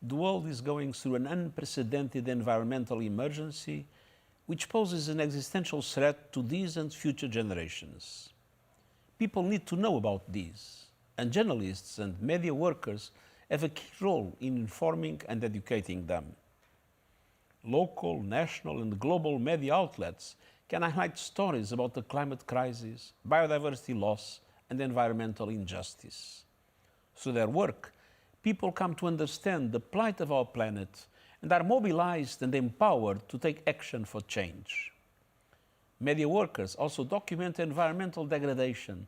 The world is going through an unprecedented environmental emergency which poses an existential threat to these and future generations. People need to know about these, and journalists and media workers have a key role in informing and educating them. Local, national and global media outlets can highlight stories about the climate crisis, biodiversity loss and environmental injustice. Through their work, people come to understand the plight of our planet and are mobilized and empowered to take action for change. Media workers also document environmental degradation,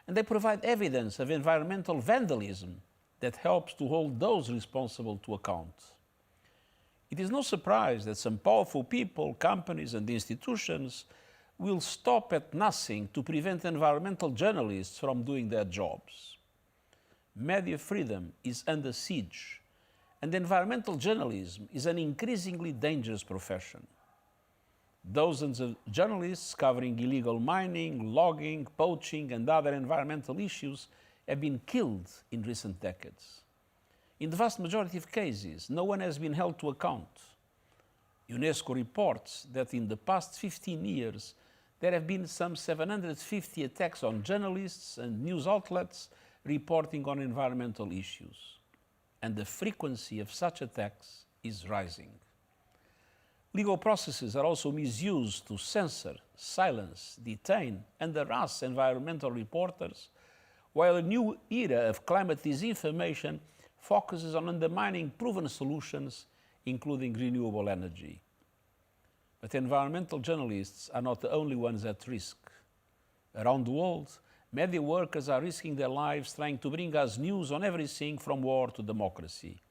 and they provide evidence of environmental vandalism that helps to hold those responsible to account. It is no surprise that some powerful people, companies and institutions will stop at nothing to prevent environmental journalists from doing their jobs. Media freedom is under siege, and environmental journalism is an increasingly dangerous profession. Dozens of journalists covering illegal mining, logging, poaching and other environmental issues have been killed in recent decades. In the vast majority of cases, no one has been held to account. UNESCO reports that in the past 15 years, there have been some 750 attacks on journalists and news outlets reporting on environmental issues, and the frequency of such attacks is rising. Legal processes are also misused to censor, silence, detain and harass environmental reporters, while a new era of climate disinformation focuses on undermining proven solutions, including renewable energy. But environmental journalists are not the only ones at risk. Around the world, media workers are risking their lives trying to bring us news on everything from war to democracy.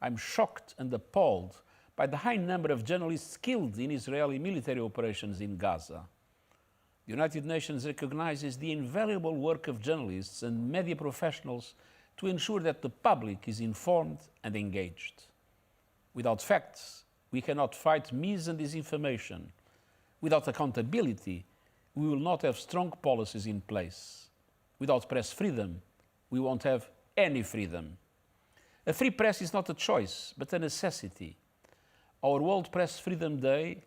I'm shocked and appalled by the high number of journalists killed in Israeli military operations in Gaza. The United Nations recognizes the invaluable work of journalists and media professionals to ensure that the public is informed and engaged. Without facts, we cannot fight mis and disinformation. Without accountability, we will not have strong policies in place. Without press freedom, we won't have any freedom. A free press is not a choice, but a necessity. Our World Press Freedom Day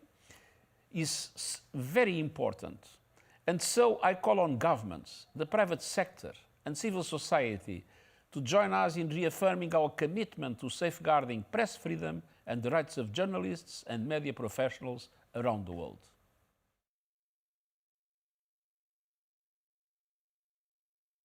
is very important. And so I call on governments, the private sector and civil society to join us in reaffirming our commitment to safeguarding press freedom and the rights of journalists and media professionals around the world.